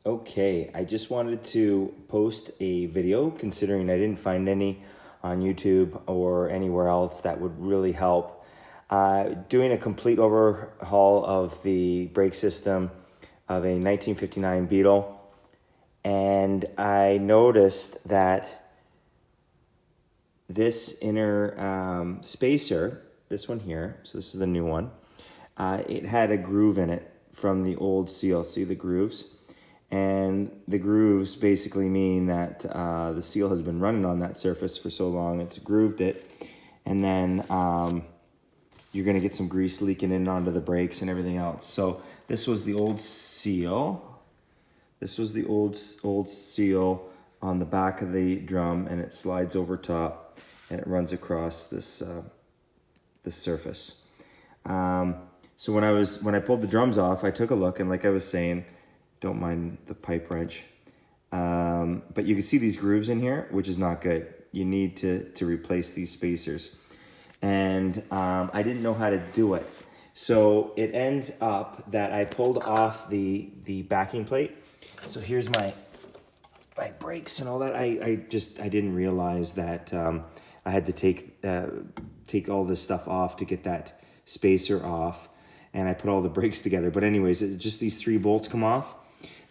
Okay, I just wanted to post a video considering I didn't find any on YouTube or anywhere else that would really help. Doing a complete overhaul of the brake system of a 1959 Beetle, and I noticed that this inner spacer, this one here, so this is the new one, it had a groove in it from the old seal. See the grooves? And the grooves basically mean that the seal has been running on that surface for so long, it's grooved it, and then you're going to get some grease leaking in onto the brakes and everything else. So this was the old seal. This was the old seal on the back of the drum, and it slides over top and it runs across this this surface. So when I pulled the drums off, I took a look, and like I was saying, don't mind the pipe wrench. But you can see these grooves in here, which is not good. You need to replace these spacers. And I didn't know how to do it. So it ends up that I pulled off the backing plate. So here's my brakes and all that. I didn't realize that I had to take all this stuff off to get that spacer off. And I put all the brakes together. But anyways, just these 3 bolts come off.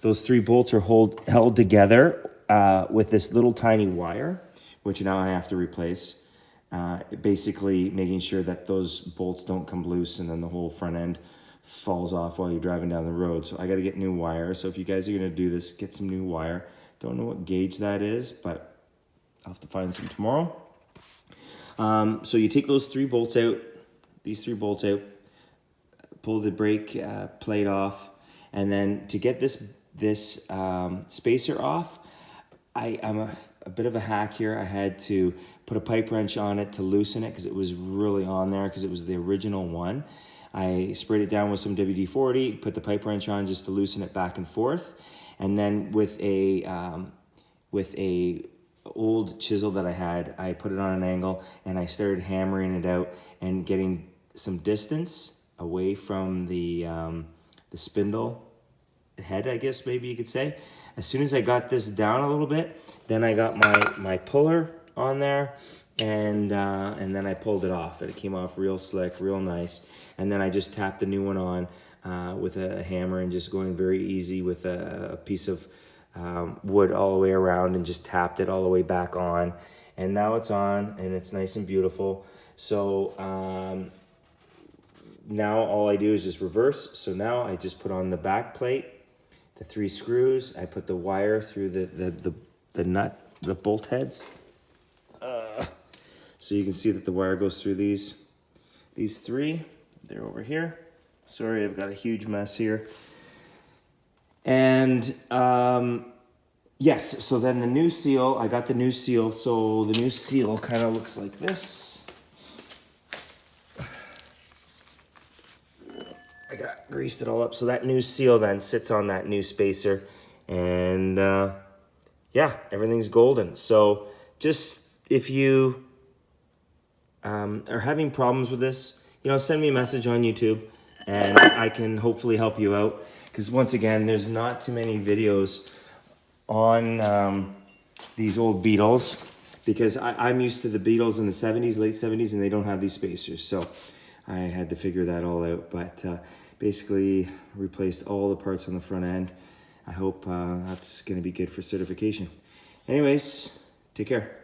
Those 3 bolts are held together with this little tiny wire, which now I have to replace. Basically making sure that those bolts don't come loose and then the whole front end falls off while you're driving down the road. So I got to get new wire. So if you guys are going to do this, get some new wire. Don't know what gauge that is, but I'll have to find some tomorrow. So you take those 3 bolts out, these 3 bolts out, pull the brake plate off, and then to get this spacer off, I'm a bit of a hack here. I had to put a pipe wrench on it to loosen it because it was really on there because it was the original one. I sprayed it down with some WD-40, put the pipe wrench on just to loosen it back and forth, and then with a old chisel that I had, I put it on an angle and I started hammering it out and getting some distance away from the spindle head, I guess maybe you could say. As soon as I got this down a little bit, then I got my puller on there, and then I pulled it off, and it came off real slick, real nice. And then I just tapped the new one on with a hammer and just going very easy with a piece of wood all the way around, and just tapped it all the way back on. And now it's on, and it's nice and beautiful. So now all I do is just reverse. So now I just put on the back plate, the 3 screws. I put the wire through the nut, the bolt heads. So you can see that the wire goes through these 3. They're over here. Sorry, I've got a huge mess here. And yes, so then the new seal, I got the new seal. So the new seal kind of looks like this. I got greased it all up. So that new seal then sits on that new spacer, and yeah, everything's golden. So just if you are having problems with this, send me a message on YouTube and I can hopefully help you out. Because once again, there's not too many videos on these old Beetles, because I'm used to the Beetles in the 70s, late 70s, and they don't have these spacers. So I had to figure that all out, but basically replaced all the parts on the front end. I hope that's going to be good for certification. Anyways, take care.